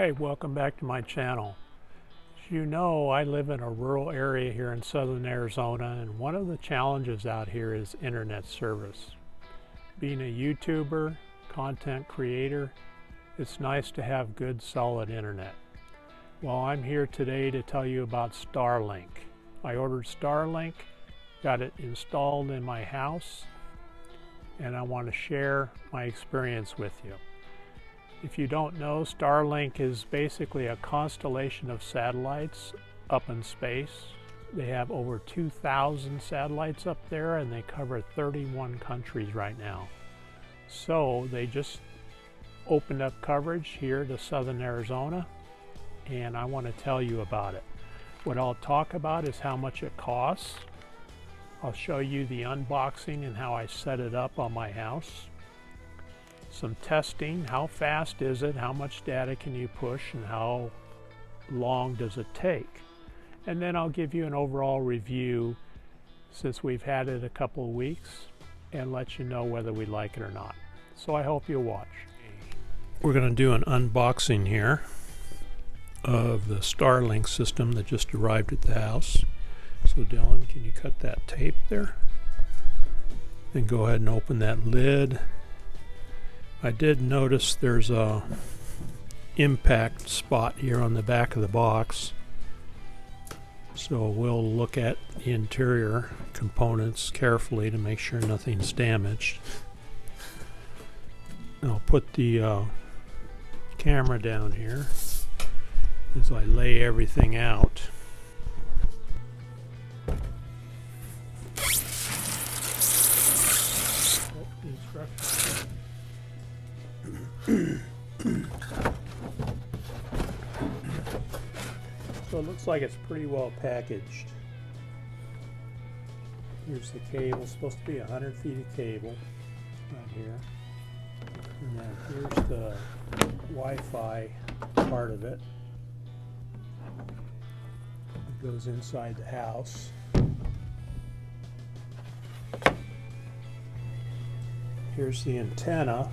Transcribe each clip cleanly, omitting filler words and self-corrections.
Hey, welcome back to my channel. As you know, I live in a rural area here in southern Arizona, and one of the challenges out here is internet service. Being a YouTuber, content creator, it's nice to have good solid internet. Well, I'm here today to tell you about Starlink. I ordered Starlink, got it installed in my house, and I want to share my experience with you. If you don't know, Starlink is basically a constellation of satellites up in space. They have over 2,000 satellites up there, and they cover 31 countries right now. So they just opened up coverage here to southern Arizona, and I want to tell you about it. What I'll talk about is how much it costs. I'll show you the unboxing and how I set it up on my house. Some testing, how fast is it, how much data can you push, and how long does it take. And then I'll give you an overall review since we've had it a couple of weeks and let you know whether we like it or not. So I hope you'll watch. We're going to do an unboxing here of the Starlink system that just arrived at the house. So Dylan, can you cut that tape there? Then go ahead and open that lid. I did notice there's a impact spot here on the back of the box. So we'll look at the interior components carefully to make sure nothing's damaged. I'll put the camera down here as I lay everything out. So it looks like it's pretty well packaged. Here's the cable. It's supposed to be 100 feet of cable right here. And then here's the Wi-Fi part of it. It goes inside the house. Here's the antenna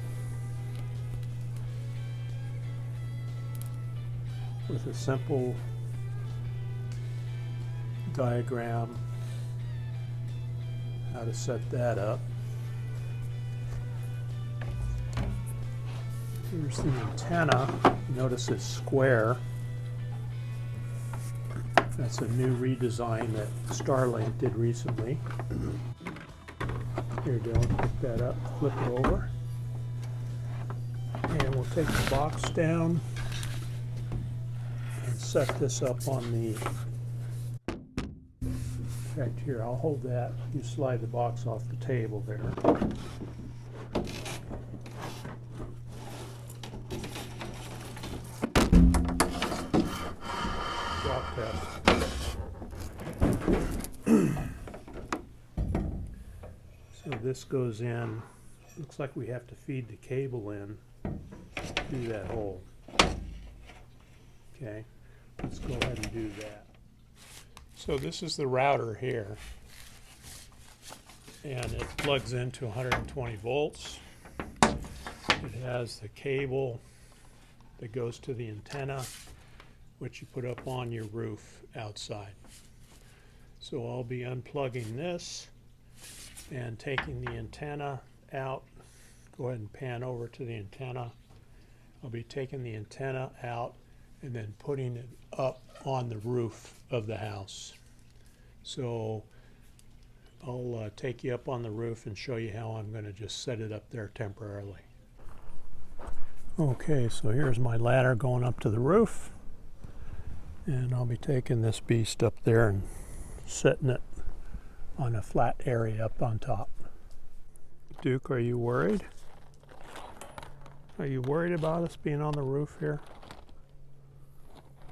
with a simple diagram how to set that up. Here's the antenna. Notice it's square. That's a new redesign that Starlink did recently. Here, Dylan, pick that up, flip it over, and we'll take the box down and set this up on the, in fact, here, I'll hold that. You slide the box off the table there. Drop test. So this goes in. Looks like we have to feed the cable in through that hole. Okay, let's go ahead and do that. So this is the router here, and it plugs into 120 volts. It has the cable that goes to the antenna, which you put up on your roof outside. So I'll be unplugging this and taking the antenna out. Go ahead and pan over to the antenna. I'll be taking the antenna out and then putting it up on the roof of the house. So I'll take you up on the roof and show you how I'm going to just set it up there temporarily. Okay, so here's my ladder going up to the roof, and I'll be taking this beast up there and setting it on a flat area up on top. Duke, are you worried? Are you worried about us being on the roof here?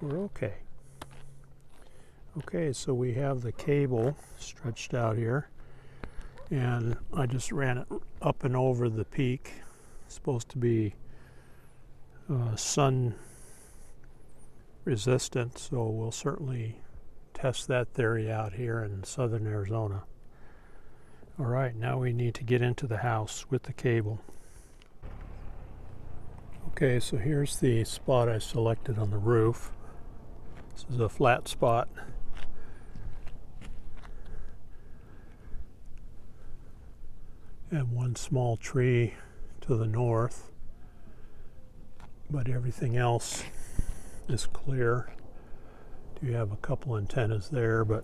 We're okay. Okay, so we have the cable stretched out here, and I just ran it up and over the peak. It's supposed to be sun resistant, so we'll certainly test that theory out here in southern Arizona. All right, now we need to get into the house with the cable. Okay, so here's the spot I selected on the roof. This is a flat spot. And one small tree to the north, but everything else is clear. Do have a couple antennas there, but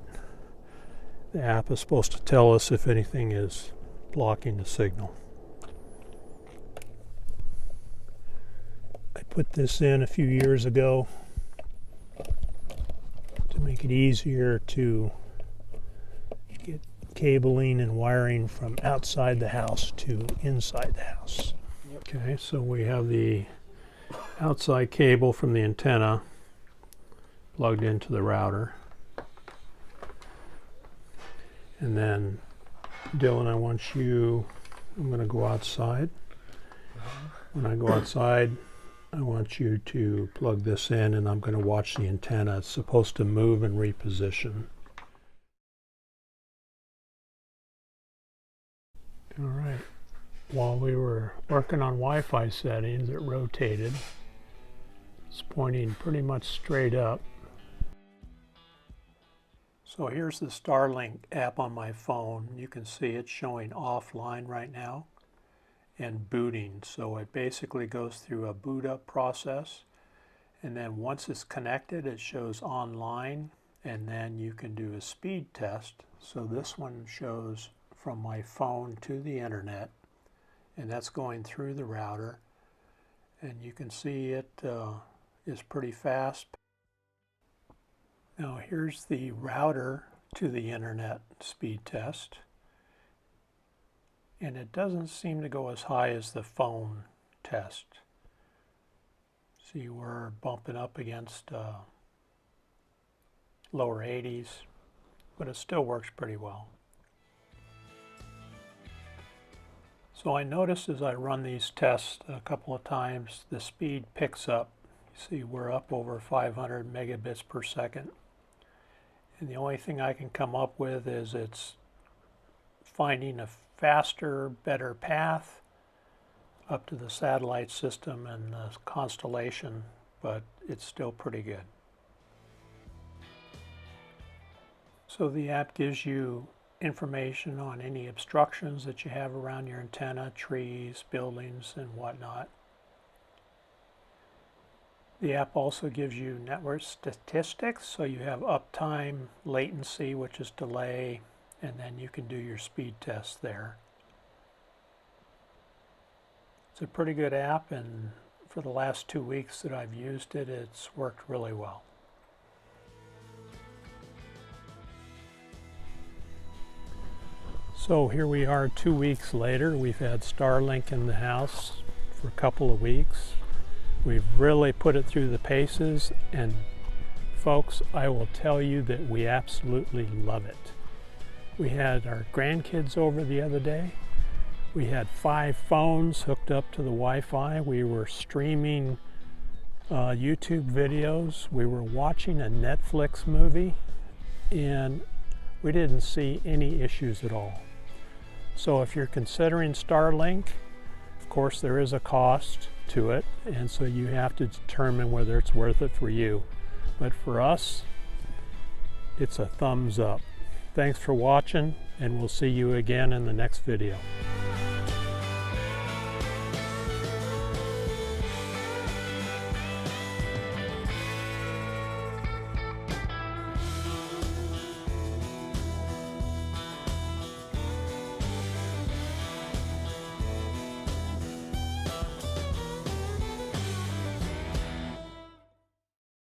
the app is supposed to tell us if anything is blocking the signal. I put this in a few years ago to make it easier to get cabling and wiring from outside the house to inside the house. Okay, so we have the outside cable from the antenna plugged into the router. And then, Dylan, I'm going to go outside. When I go outside, I want you to plug this in, and I'm going to watch the antenna. It's supposed to move and reposition. All right. While we were working on Wi-Fi settings, it rotated. It's pointing pretty much straight up. So here's the Starlink app on my phone. You can see it's showing offline right now and booting. So it basically goes through a boot up process, and then once it's connected it shows online, and then you can do a speed test. So this one shows from my phone to the internet, and that's going through the router, and you can see it is pretty fast. Now here's the router to the internet speed test, and it doesn't seem to go as high as the phone test. See, we're bumping up against lower 80s, but it still works pretty well. So I noticed as I run these tests a couple of times, the speed picks up. You see, we're up over 500 megabits per second. And the only thing I can come up with is it's finding a faster, better path up to the satellite system and the constellation, but it's still pretty good. So the app gives you information on any obstructions that you have around your antenna, trees, buildings, and whatnot. The app also gives you network statistics, so you have uptime, latency, which is delay, and then you can do your speed test there. It's a pretty good app, and for the last 2 weeks that I've used it, it's worked really well. So here we are 2 weeks later. We've had Starlink in the house for a couple of weeks. We've really put it through the paces, and folks, I will tell you that we absolutely love it. We had our grandkids over the other day. We had 5 phones hooked up to the Wi-Fi. We were streaming YouTube videos. We were watching a Netflix movie, and we didn't see any issues at all. So if you're considering Starlink, of course there is a cost to it, and so you have to determine whether it's worth it for you. But for us, it's a thumbs up. Thanks for watching, and we'll see you again in the next video.